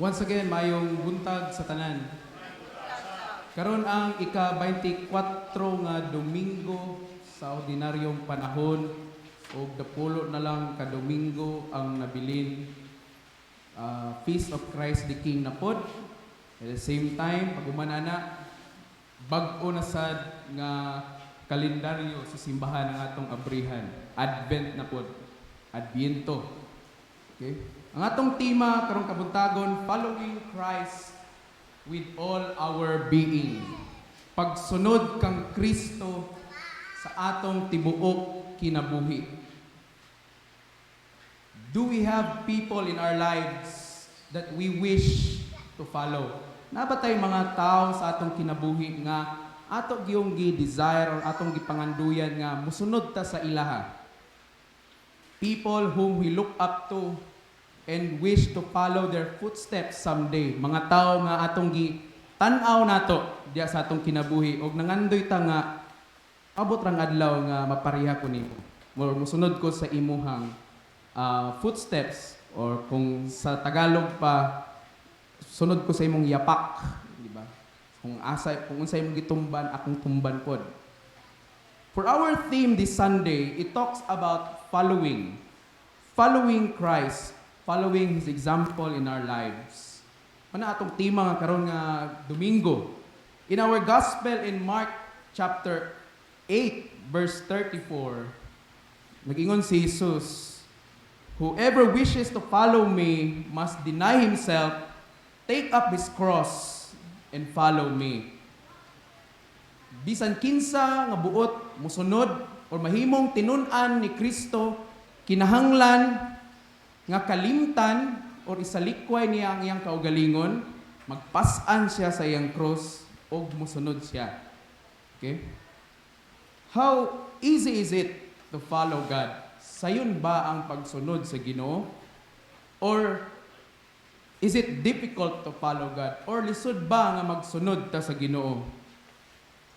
Once again, mayong buntag sa tanan. Karon ang ika-24 nga Domingo sa ordinaryong panahon o dapulo na lang ka Domingo ang nabilin Feast of Christ the King na pod. At the same time, pag-umanana, bag-o na sad nga kalendaryo sa simbahan ng atong abrihan. Advent na pod. Adviento. Okay? Ang atong tema karong kabuntagon, following Christ with all our being. Pagsunod kang Kristo sa atong tibuok kinabuhi. Do we have people in our lives that we wish to follow? Nabatay mga tao sa atong kinabuhi nga ato giyong gi-desire or atong gipanganduyan nga musunod ta sa ilaha. People whom we look up to and wish to follow their footsteps someday. Mga tao nga atong gi-tan-aw nato diya sa atong kinabuhi og nangandoy ta nga abot rang adlaw nga mapariha ko nimo. Musunod ko sa imuhang footsteps or kung sa Tagalog pa sunod ko sa imong yapak, di ba? Kung unsa imong gitumban, akong tumban pod. For our theme this Sunday, it talks about following Christ, following His example in our lives. Ano atong tema nga karon nga Domingo? In our Gospel in Mark chapter 8, verse 34, nag-ingon si Jesus, "Whoever wishes to follow me must deny himself, take up his cross, and follow me." Bisan kinsa nga buot musunod o mahimong tinun-an ni Kristo, kinahanglan nga kalimtan o isalikway niya ang iyang kaugalingon, magpas-an siya sa iyang cross o musunod siya. Okay? How easy is it to follow God? Sayon ba ang pagsunod sa Ginoo? Or is it difficult to follow God? Or lisod ba nga magsunod ta sa Ginoo?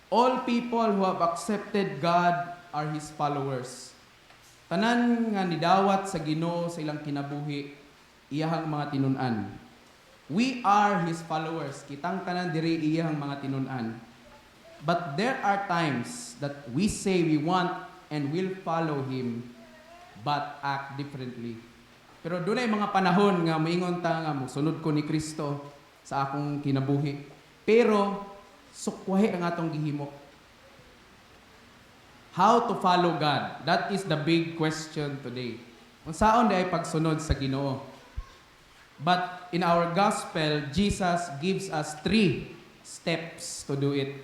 All people who have accepted God are His followers. Tanan nga nidawat sa Ginoo sa ilang kinabuhi, iyahang mga tinun-an. We are His followers. Kitang tanan diri iyahang mga tinun-an. But there are times that we say we want and will follow Him, but act differently. Pero doon ay mga panahon nga moingon ta nga musunod ko ni Kristo sa akong kinabuhi. Pero sukwahi ang atong gihimo. How to follow God? That is the big question today. Unsaon ay pagsunod sa Ginoo? But in our gospel, Jesus gives us 3 steps to do it.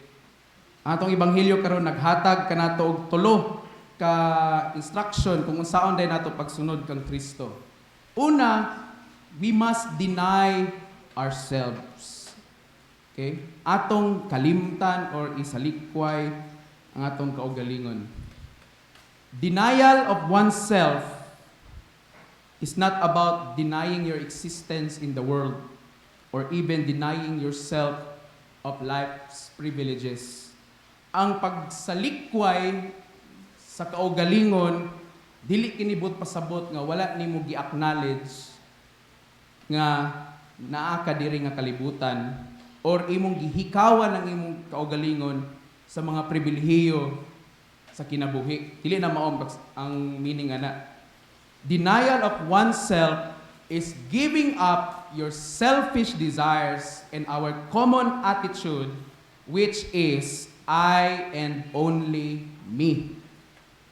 Atong ebanghelyo karon naghatag kanato og 3 ka instruction kung unsaon day nato pagsunod kang Kristo. Una, we must deny ourselves. Okay? Atong kalimtan or isalikway ang atong kaugalingon. Denial of oneself is not about denying your existence in the world or even denying yourself of life's privileges. Ang pagsalikway sa kaugalingon dili kinibot pasabot nga wala nimo gi-acknowledge nga naa ka diri nga kalibutan or imong gihikawan ang imong kaugalingon sa mga pribilehiyo sa kinabuhi. Dili na mao ang meaning ana. Denial of oneself is giving up your selfish desires and our common attitude, which is I and only me.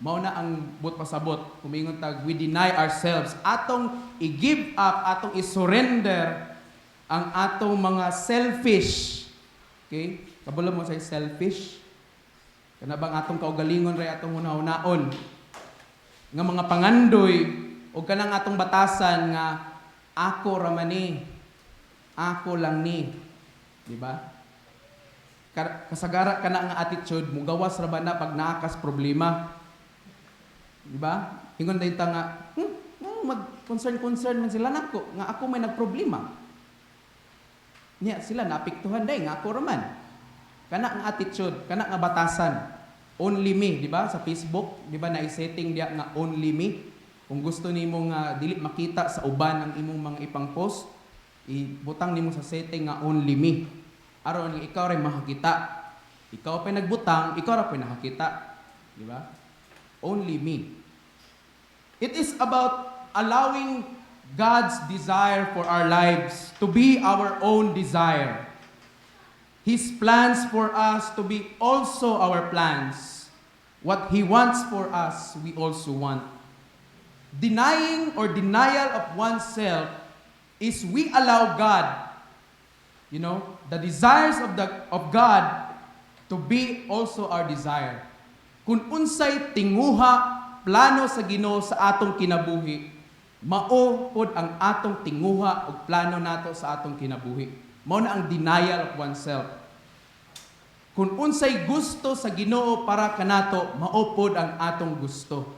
Mao na ang but pasabot, kumingon tag, we deny ourselves. Atong i-give up, atong i-surrender ang atong mga selfish. Okay? Kabalo mo sa selfish. Kana bang atong kaugalingon ray atong hunahon nga mga pangandoy o kanang atong batasan nga ako ra man ni, ako lang ni, di ba? Kasagara kana nga attitude mo gawas ra ba na pag naakas problema, di ba? Ingon dayon ta nga mag-concern man sila nako nga ako may nagproblema. Nya sila naapektuhan day nga ako ra man. Kana ang attitude, kana nga batasan. Only me, di ba? Sa Facebook, di ba na-setting diya nga only me. Kung gusto nimo nga dili makita sa uban ang imong mga ipang post, ibutang nimo sa setting nga only me. Aron nga ikaw ray makakita. Ikaw pa nagbutang, ikaw ra pa nakakita. Di ba? Only me. It is about allowing God's desire for our lives to be our own desire. His plans for us to be also our plans. What He wants for us, we also want. Denying or denial of oneself is we allow God, the desires of God to be also our desire. Kung unsay tinguha, plano sa Ginoo sa atong kinabuhi, mao pod ang atong tinguha ug plano nato sa atong kinabuhi. Mao na ang denial of oneself. Kung unsay gusto sa Ginoo para kanato, mao pod ang atong gusto.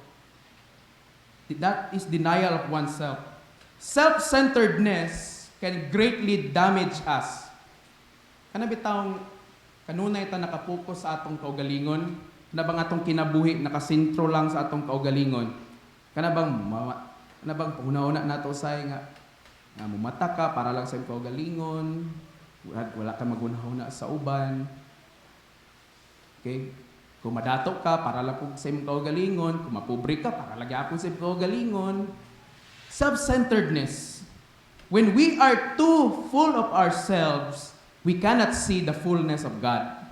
That is denial of oneself. Self-centeredness can greatly damage us. Kana bitawng kanunay ta nakapokus sa atong kaugalingon, kana bang atong kinabuhi nakasentro lang sa atong kaugalingon. Kana bang puna-una nato usay nga mumata ka para lang sa imong kaugalingon, wala ka magunahuna sa uban. Okay? Kung madato ka para lang sa imong kaugalingon, kung mapobre ka para lang gyapon sa imong kaugalingon. Self-centeredness. When we are too full of ourselves, we cannot see the fullness of God.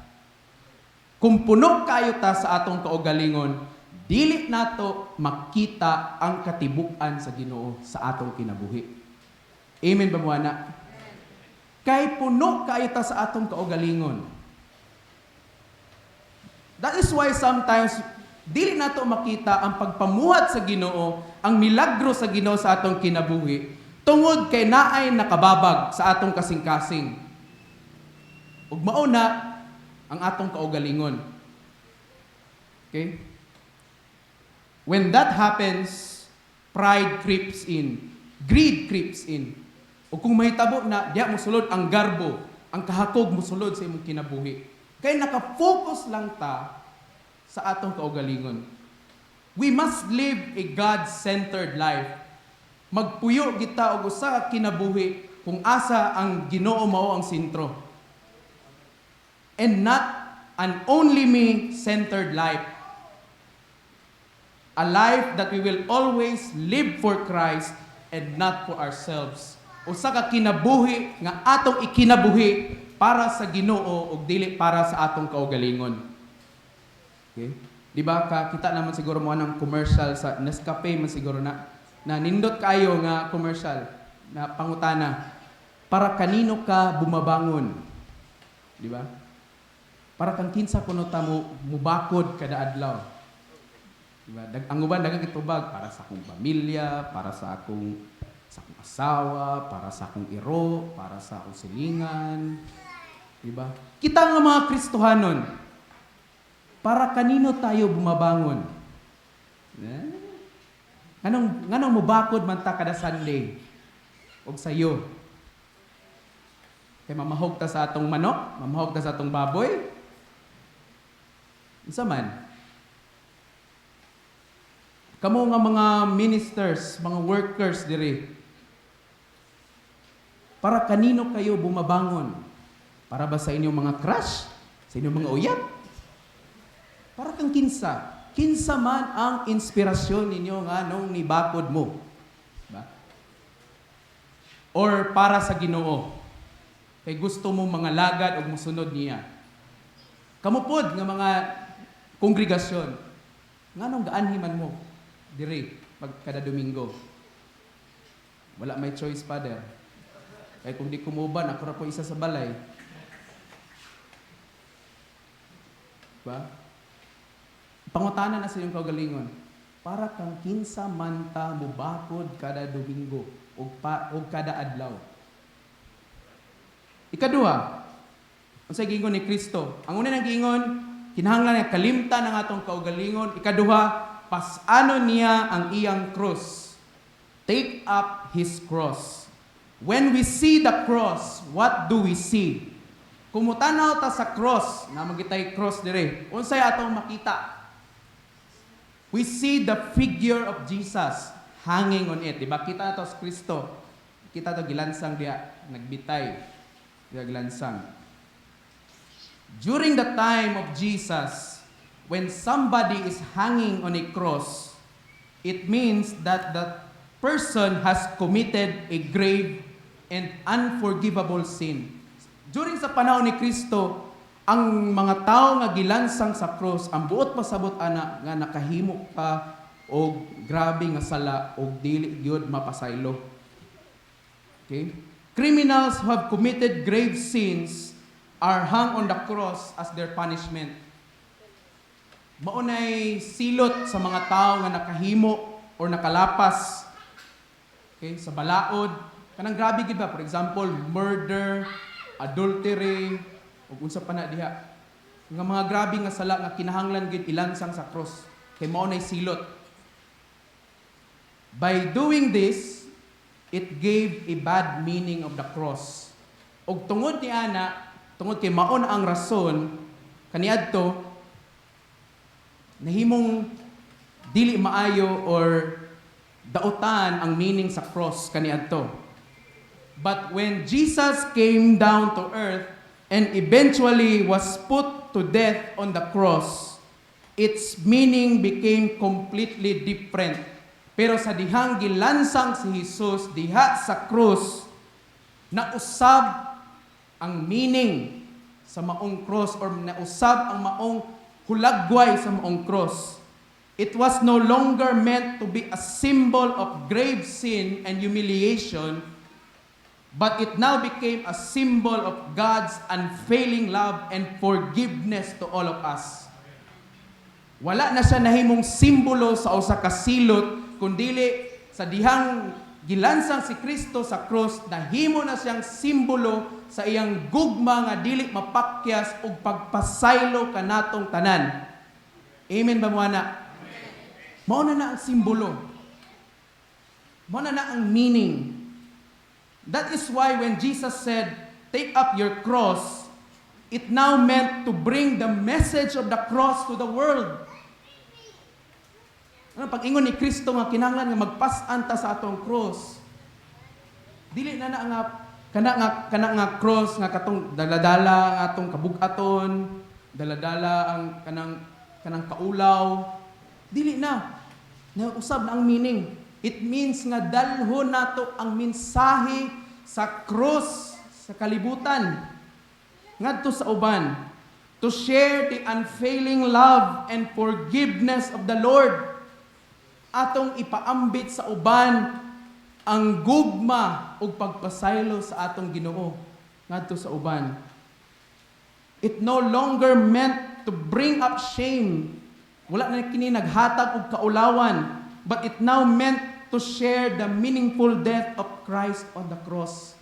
Kung puno kayo ta sa atong kaugalingon, dili nato makita ang katibuk-an sa Ginoo sa atong kinabuhi. Amen ba mo ana? Kay puno kayo ta sa atong kaugalingon. That is why sometimes dili nato makita ang pagpamuhat sa Ginoo, ang milagro sa Ginoo sa atong kinabuhi, tungod kay naay nakababag sa atong kasing-kasing. Ug mao na ang atong kaugalingon. Okay? When that happens, pride creeps in, greed creeps in. O kung mahitabo na, diya musulod ang garbo, ang kahakog musulod sa imong kinabuhi. Kaya nakafocus lang ta sa atong kaugalingon. We must live a God-centered life. Magpuyo kita og usa ka kinabuhi kung asa ang Ginoo mao ang sentro. And not an only me-centered life. A life that we will always live for Christ and not for ourselves. Usa ka kinabuhi nga atong ikinabuhi para sa Ginoo ug dili para sa atong kaugalingon. Okay? Di ba kita naman siguro mo ng commercial sa Nescafe man siguro na nindot kayo nga commercial na pangutana para kanino ka bumabangon. Di ba? Para kang kinsa kuno ta mo mubakod kada adlaw. Di ba? Ang uban daghang gitubag para sa akong pamilya, para sa akong asawa, para sa akong iro, para sa akong silingan. Diba? Kita nga mga Kristohanon, para kanino tayo bumabangon? Nganong mubakod man ta kada Sunday? Og sayo. Kay mamahog ta sa atong manok, mamahog ta sa atong baboy. Unsa man? Kamo nga mga ministers, mga workers diri. Para kanino kayo bumabangon? Para ba sa inyong mga crush? Sa inyong mga uyab? Para kang kinsa? Kinsa man ang inspirasyon ninyo nga nung nibakod mo? Ba? Or para sa Ginoo? Kay gusto mo mga lagad o musunod niya? Kamupod nga mga kongregasyon. Nga nung gaanhiman mo? Diri, pag kada Domingo. Wala may choice, Father. Kaya kung di kumuban, ako na po isa sa balay. Ba? Pangutana na sa iyong kaugalingon. Para kang kinsa manta mubakod kada Domingo o kada adlaw. Ikaduha, unsay gingon ni Kristo? Ang una nang gingon, kinahanglan nga kalimtan ang atong kaugalingon. Ikaduha, pasano niya ang iyang cross. Take up His cross. When we see the cross, what do we see? Kung mutanaw ta sa cross, na magitay cross dire, unsay atong makita? We see the figure of Jesus hanging on it. Diba? Kita na to sa Kristo. kita to gilansang diya, nagbitay. Diya gilansang. During the time of Jesus, when somebody is hanging on a cross, it means that the person has committed a grave and unforgivable sin. During sa panahon ni Kristo, ang mga tao nga gilansang sa cross, ang buot pasabot ana nga nakahimo ka og grabe nga sala og dili gyud mapasaylo. Okay? Criminals who have committed grave sins are hung on the cross as their punishment. Maunay silot sa mga tao nga nakahimo or nakalapas, okay, sa balaod. Kanang grabe gid ba? For example, murder, adultery, ug unsa pa na diha. Nga mga grabe nga sala nga kinahanglan gid ilansang sa cross. Kay maunay silot. By doing this, it gave a bad meaning of the cross. Og tungod ni ana, tungod kay maon ang rason kaniadto nahimong dili maayo or dautan ang meaning sa cross kaniadto. But when Jesus came down to earth and eventually was put to death on the cross, its meaning became completely different. Pero sa dihang gilansang si Jesus diha sa cross, nausab ang meaning sa maong cross or nausab ang maong hulagway sa maong cross. It was no longer meant to be a symbol of grave sin and humiliation, but it now became a symbol of God's unfailing love and forgiveness to all of us. Wala na siya nahimong simbolo sa usa ka silot, kundili sa dihang gilansang si Kristo sa cross, nahimo na siyang simbolo sa iyang gugma nga dili mapakyas ug pagpasaylo kanatong tanan. Amen ba mo ana? Mao na ang simbolo. Mao na ang meaning. That is why when Jesus said, "Take up your cross," it now meant to bring the message of the cross to the world. Ano pag-ingon ni Kristo nga kinahanglan nga magpas-an ta sa atong cross. Dili na nga kana nga cross nga katong daladala ang atong kabug-aton, daladala ang kanang kaulaw. Dili na. Nausab na ang meaning. It means nga dalhon nato ang mensahe sa cross sa kalibutan ngadto sa uban, to share the unfailing love and forgiveness of the Lord. Atong ipaambit sa uban ang gugma ug pagpasaylo sa atong Ginoo ngadto sa uban. It no longer meant to bring up shame. Wala na kini naghatag og kaulawan, but it now meant to share the meaningful death of Christ on the cross.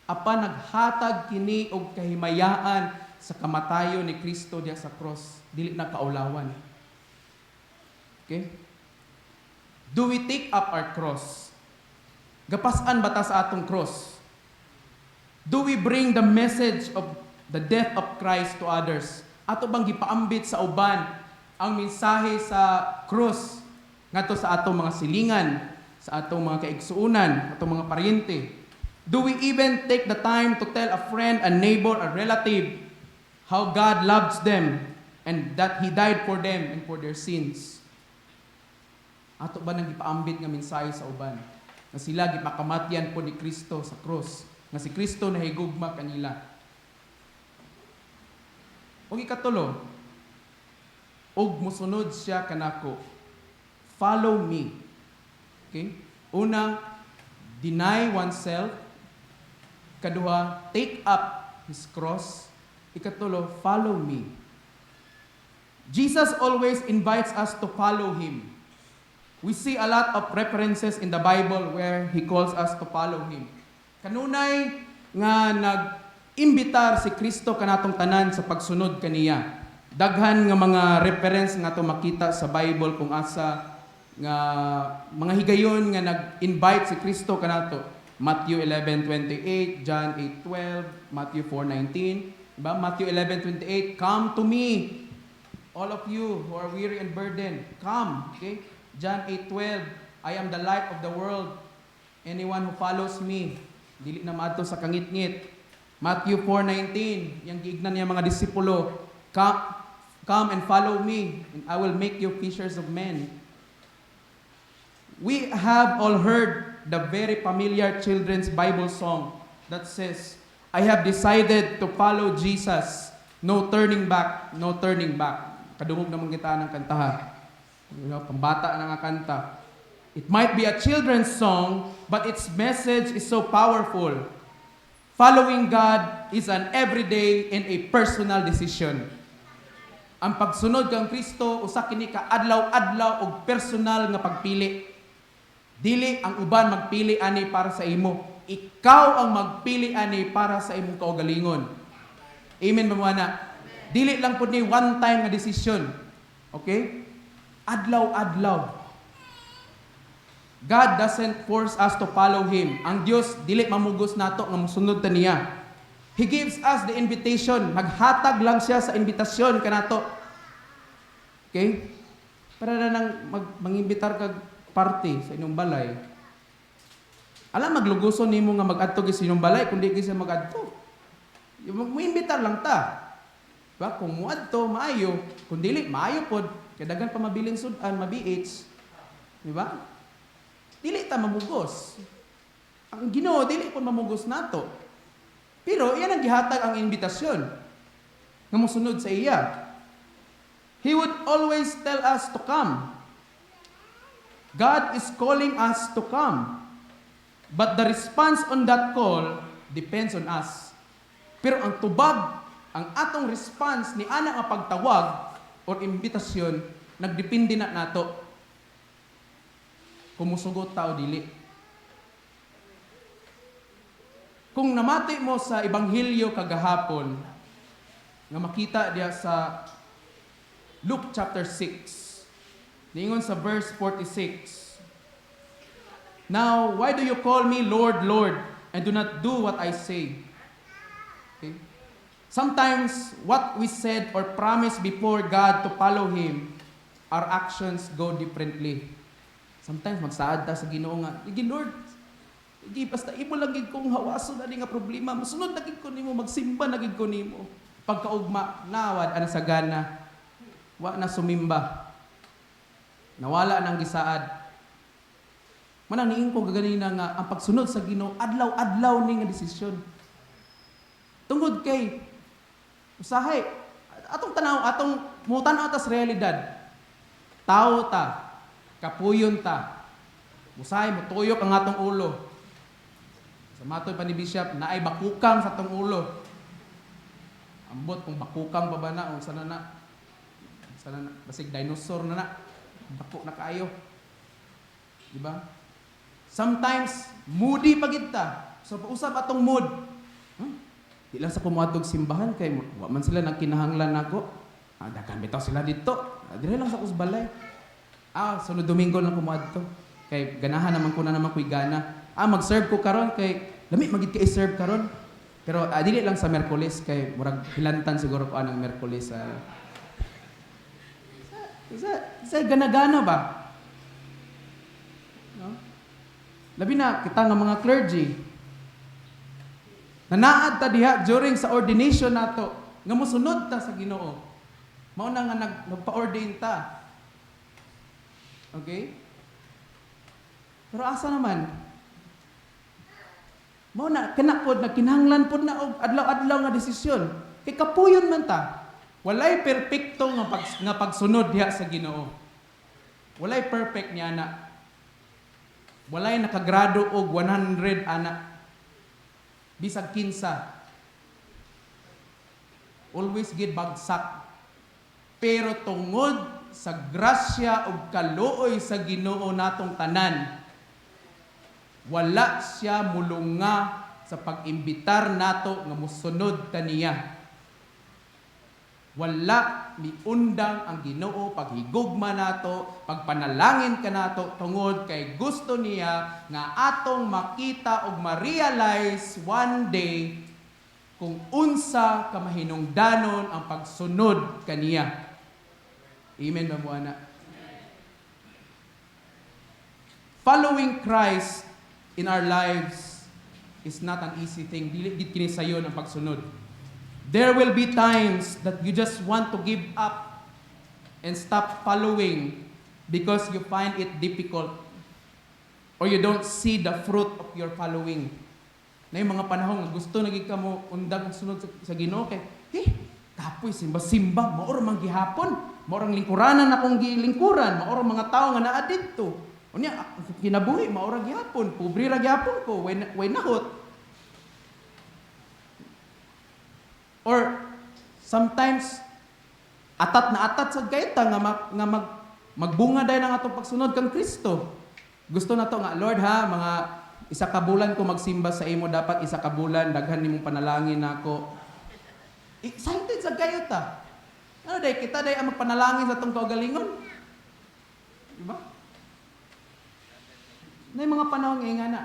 Apan naghatag kini og kahimayaan sa kamatayon ni Kristo diha sa cross, dili na kaulawan. Okay? Do we take up our cross? Gapas-an ba ta sa atong cross? Do we bring the message of the death of Christ to others? Ato bang gipaambit sa uban ang mensahe sa cross ngadto sa atong mga silingan, sa atong mga kaigsuunan, atong mga paryente? Do we even take the time to tell a friend, a neighbor, a relative how God loves them and that He died for them and for their sins? Ato ba nang gipaambit nga mensahe sa uban nga sila gipakamatyan po ni Kristo sa cross, nga si Kristo nahigugma kanila? Og ikatulo, og musunod siya kanako, follow me. Okay? Una, deny oneself. Kaduha, take up his cross. Ikatulo, follow me. Jesus always invites us to follow him. We see a lot of references in the Bible where he calls us to follow him. Kanunay nga nag-imbitar si Kristo kanatong tanan sa pagsunod kaniya. Daghan nga mga reference nga to makita sa Bible kung asa nga mga higayon nga nag-invite si Kristo kanato. Matthew 11:28, John 8:12, Matthew 4:19. Diba? Matthew 11:28, "Come to me, all of you who are weary and burdened, come." Okay? John 8:12, "I am the light of the world. Anyone who follows me Dili na maadto sa kangit-ngit. Matthew 4:19, yang giignan niya mga disipulo, come and follow me, and I will make you fishers of men. We have all heard the very familiar children's Bible song that says, I have decided to follow Jesus. No turning back, no turning back. Kadungog naman kita ng kantahan. Pambata na nga kanta. It might be a children's song, but its message is so powerful. Following God is an everyday and a personal decision. Ang pagsunod kang Kristo usa kini ka adlaw-adlaw og personal nga pagpili. Dili ang uban magpili ani para sa imo. Ikaw ang magpili ani para sa imong kaugalingon. Amen ba mo na? Dili lang pud ni one time nga decision. Okay? Adlaw-adlaw. God doesn't force us to follow Him. Ang Diyos, dili mamugos nato nga musunod ta niya. He gives us the invitation. Naghatag lang siya sa invitasyon kanato. Okay? Para na nang mangimbitar kag party sa inyong balay. Alam, magluguson nimo nga mag-adto sa inyong balay, kundi kasi mag-adto. Muimbitar lang ta. Diba? Kung muadto, maayo. Kung dili, maayo pod. Kaya dagan pa mabiling sudan, mabiits. Diba? Dili ta mamugos. Ang Ginoo dili pud mamugos nato. Pero iyan ang gihatag ang imbitasyon nga mosunod sa iya. He would always tell us to come. God is calling us to come. But the response on that call depends on us. Pero ang tubag, ang atong response ni ana nga pagtawag o imbitasyon nagdepende na nato. Kung musugot tao dili. Kung namati mo sa Ebanghelyo kagahapon, nga makita diya sa Luke chapter 6, niingon sa verse 46, Now, why do you call me Lord, Lord, and do not do what I say? Okay? Sometimes, what we said or promised before God to follow Him, our actions go differently. Sometimes magsaad ta sa Ginoo nga, "Igi Lord, igi basta imo lang gid kong hawason ani nga problema, masunod na gid ko nimo, magsimba na gid ko nimo." Pagkaugma nawad ana sa gana, wa na sumimba. Nawala nang gisaad. Manang niing ko gaganina nga ang pagsunod sa Ginoo adlaw-adlaw ni nga desisyon. Tungod kay usahay atong tanaw, atong mutan-aw ta sa realidad. Tao ta, kapuyon ta. Musay mo tuyok ang atong ulo. Sa matoy pa ni Bishop, naay bakukang sa atong ulo. Ambot kung bakukang pa ba na o sana na. Sana na basig dinosaur na na. Bako na kaayo. Di ba? Sometimes moody pa gid ta. So usab atong mood. Di lang sa kumuadtog simbahan kay wa man sila nagkinahanglan nako. Daghan bitaw sila dito. Dire lang sa kusbalay. Sunod Domingo lang kumuadto. Kay ganahan naman ko na naman ko'y gana. Mag-serve ko karon kay lami magid kay serve karon. Pero dili lang sa Miyerkules kay murag hilantan siguro ko anang Miyerkules sa gana-gana ba? No? Labi na kita nga mga clergy. Nanaad ta diha during sa ordination nato nga mosunod ta sa Ginoo. Mao na nga nagpa-ordain ta. Okay? Pero asa naman? Mao na kanapod na kinahanglan pod na og adlaw-adlaw nga desisyon. Kay kapuyon man ta. Walay perpekto nga pagsunod diha sa Ginoo. Walay perfect niya ana. Walay nakagrado og 100 ana. Bisag kinsa. Always gid bagsak. Pero tungod sa grasya ug kaluoy sa Ginoo natong tanan, wala siya mulunga sa pag-imbitar nato nga mosunod kaniya. Wala miundang ang Ginoo paghigugma nato, pagpanalangin kanato tungod kay gusto niya nga atong makita ug ma-realize one day kung unsa ka mahinungdanon ang pagsunod kaniya. Amen ba mo ana? Following Christ in our lives is not an easy thing. Dili gid kini sayo ang pagsunod. There will be times that you just want to give up and stop following because you find it difficult or you don't see the fruit of your following. Na yung mga panahon nga gusto naging ka mo undang sunod sa Ginoo kay kapoy simba-simba maor man gihapon, maorang lingkuranan akong gilingkuran, maor mga tao nga naa didto. Unya kinabuhi maor gihapon, pobre ra gihapon ko, way nahot. Or sometimes atat na atat sa gayta nga magbunga dahil ang atong pagsunod kang Kristo. Gusto na to nga, Lord ha, mga isa ka bulan ko magsimba sa imo, dapat isa ka bulan daghan nimong panalangin nako. Excited sa gayta. Ano day kita day ang magpanalangin sa atong kaugalingon? Diba? Na mga panahon nga na.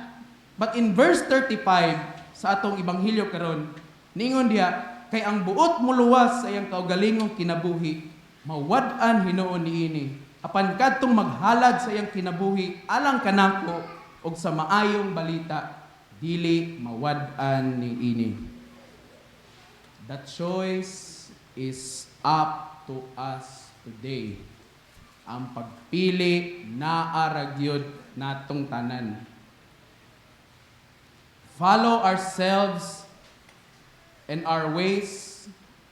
But in verse 35 sa atong ibanghilyo karon, ningon diha, kay ang buot muluwas sa iyang kaugalingong kinabuhi, mawad-an hinuon niini. Apan kadtong maghalad sa iyang kinabuhi, alang kanako og sa maayong balita, dili mawad-an niini. The choice is up to us today. Ang pagpili naa gyud natong tanan. Follow ourselves and our ways,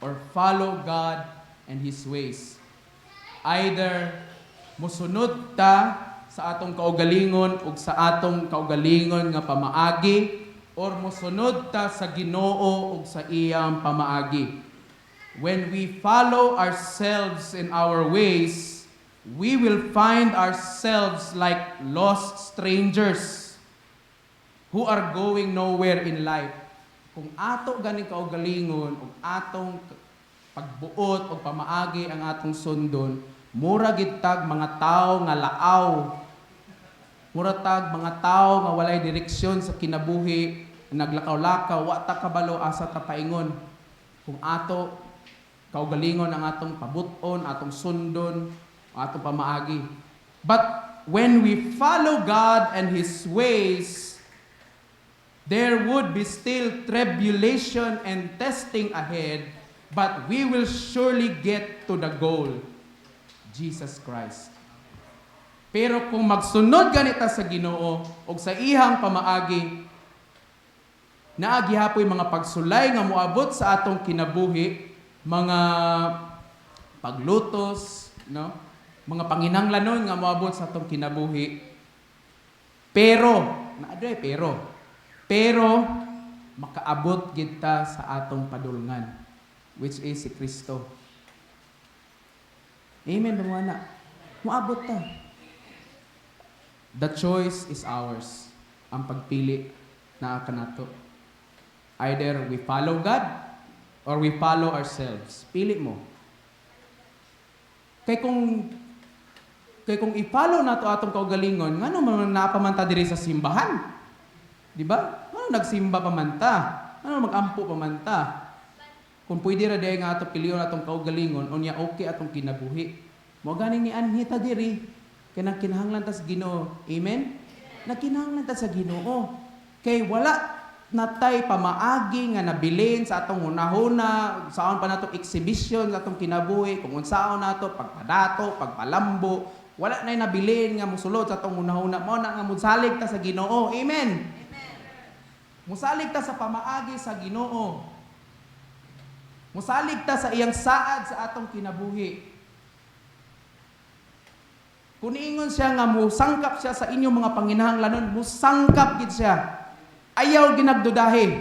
or follow God and His ways. Either musunod ta sa atong kaugalingon ug sa atong kaugalingon nga pamaagi, or musunod ta sa Ginoo ug sa iyang pamaagi. When we follow ourselves and our ways, we will find ourselves like lost strangers who are going nowhere in life. Kung ato ganing kaugalingon ug atong pagbuot o pamaagi ang atong sundon, mura gid tag mga tao nga laaw. Mura tag mga tao nga walay direksyon sa kinabuhi, naglakaw-lakaw, wa ta kabalo asa ta paingon. Kung ato kaugalingon ang atong pabuton, atong sundon, atong pamaagi. But when we follow God and His ways, there would be still tribulation and testing ahead, but we will surely get to the goal, Jesus Christ. Pero kung magsunod ganita sa Ginoo o sa ihang pamaagi, naagihapoy mga pagsulay nga moabot sa atong kinabuhi, mga paglutos, no? Mga panginahanglanon nga moabot sa atong kinabuhi. Pero makaabot gid ta sa atong padulngan, which is si Kristo. Amen mga anak. Moabot ta. The choice is ours. Ang pagpili na kanato. Either we follow God or we follow ourselves. Pili mo. Kay kung i-follow nato atong kaugalingon, ngano man napamanta diri sa simbahan? Di ba? Ano nagsimba pa man ta? Ano magampo pa man ta? Kung pwede ra diay nga ato piliyon atong kaugalingon, unya okay atong kinabuhi. Mo ganing ni anhi ta diri kay nagkinahanglan ta sa Ginoo. Amen? Nagkinahanglan ta sa Ginoo. Kay wala natay pamaagi nga nabilin sa atong hunahuna, saon pa nato exhibition sa atong kinabuhi, kung unsaon nato pagpadato, pagpalambo, wala nay nabilin nga mosulod sa atong hunahuna. Mao na nga musalig ta sa Ginoo. Amen. Musalig ta sa pamaagi sa Ginoo. Musalig ta sa iyang saad sa atong kinabuhi. Kung ingon siya nga musangkap siya sa inyong mga panginahanglanon, musangkap gid siya. Ayaw ginagdudahi.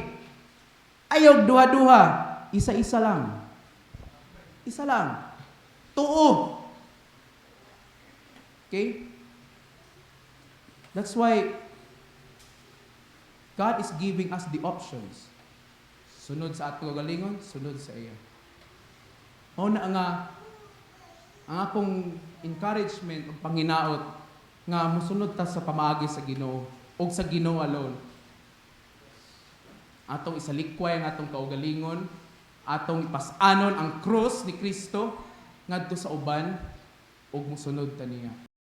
Ayaw duha-duha. Isa-isa lang. Isa lang. Tuo. Okay? That's why God is giving us the options. Sunod sa atong galingon, sunod sa iya. Mao na ang akong encouragement o panginaot nga musunod ta sa pamaagi sa Ginoo o sa Ginoo alone. Atong isalikway ang atong kaugalingon, atong ipasanon ang krus ni Kristo ngadto sa uban ug musunod ta niya.